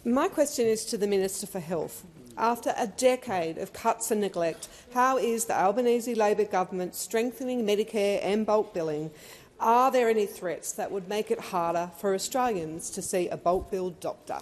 My question is to the Minister for Health. After a decade of cuts and neglect, how is the Albanese Labor government strengthening Medicare and bulk billing? Are there any threats that would make it harder for Australians to see a bulk billed doctor?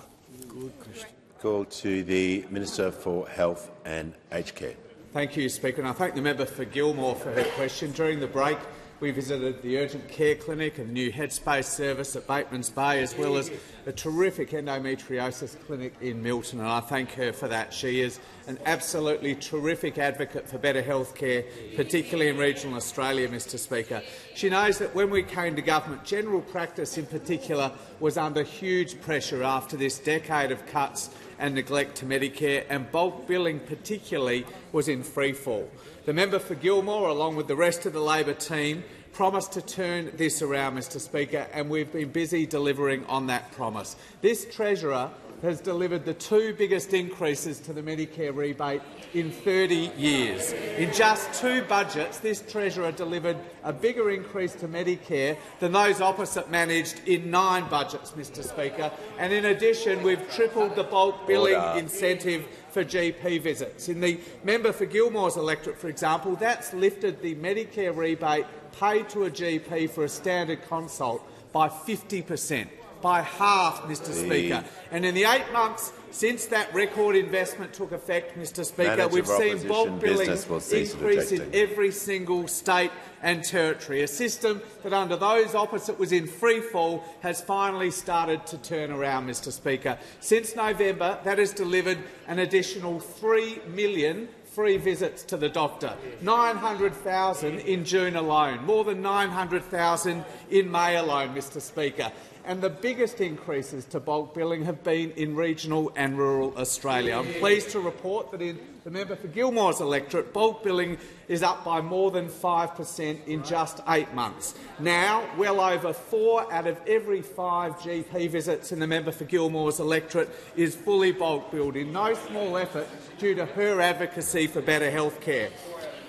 Good question. Call to the Minister for Health and Aged Care. Thank you, Speaker, and I thank the member for Gilmore for her question. During the break, we visited the urgent care clinic and new Headspace service at Bateman's Bay, as well as a terrific endometriosis clinic in Milton, and I thank her for that. She is an absolutely terrific advocate for better health care, particularly in regional Australia, Mr Speaker. She knows that when we came to government, general practice in particular was under huge pressure after this decade of cuts and neglect to Medicare, and bulk billing particularly was in freefall. The member for Gilmore, along with the rest of the Labor team, promised to turn this around, Mr Speaker, and we've been busy delivering on that promise. This Treasurer has delivered the two biggest increases to the Medicare rebate in 30 years. In just two budgets, this Treasurer delivered a bigger increase to Medicare than those opposite managed in 9 budgets, Mr Speaker. And in addition, we've tripled the bulk billing incentive for GP visits. In the member for Gilmore's electorate, for example, that's lifted the Medicare rebate paid to a GP for a standard consult by 50%. By half, Mr Speaker. And in the 8 months since that record investment took effect, Mr Speaker, we've seen bulk billing increase in every single state and territory, a system that under those opposite was in freefall has finally started to turn around, Mr Speaker. Since November, that has delivered an additional 3 million free visits to the doctor, 900,000 in June alone, more than 900,000 in May alone, Mr Speaker. And the biggest increases to bulk billing have been in regional and rural Australia. I'm pleased to report that in the member for Gilmore's electorate, bulk billing is up by more than 5% in just 8 months. Now, well over 4 out of every 5 GP visits in the member for Gilmore's electorate is fully bulk billed, in no small effort due to her advocacy for better health care.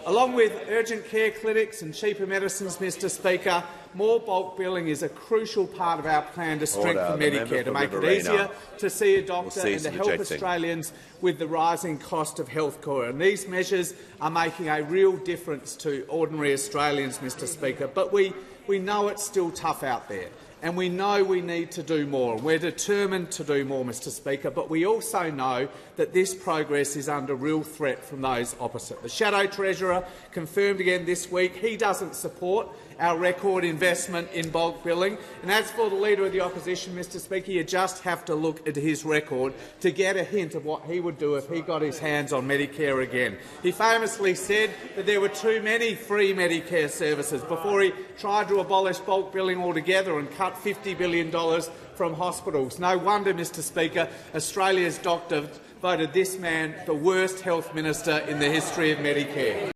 Along with urgent care clinics and cheaper medicines, Mr Speaker, more bulk billing is a crucial part of our plan to strengthen Medicare, to make it easier to see a doctor and to help Australians with the rising cost of health care. And these measures are making a real difference to ordinary Australians, Mr Speaker. But we know it's still tough out there, and we know we need to do more. We're determined to do more, Mr Speaker, but we also know that this progress is under real threat from those opposite. The Shadow Treasurer confirmed again this week he doesn't support our record investment in bulk billing. And as for the Leader of the Opposition, Mr Speaker, you just have to look at his record to get a hint of what he would do if he got his hands on Medicare again. He famously said that there were too many free Medicare services before he tried to abolish bulk billing altogether and cut $50 billion from hospitals. No wonder, Mr Speaker, Australia's doctor voted this man the worst health minister in the history of Medicare.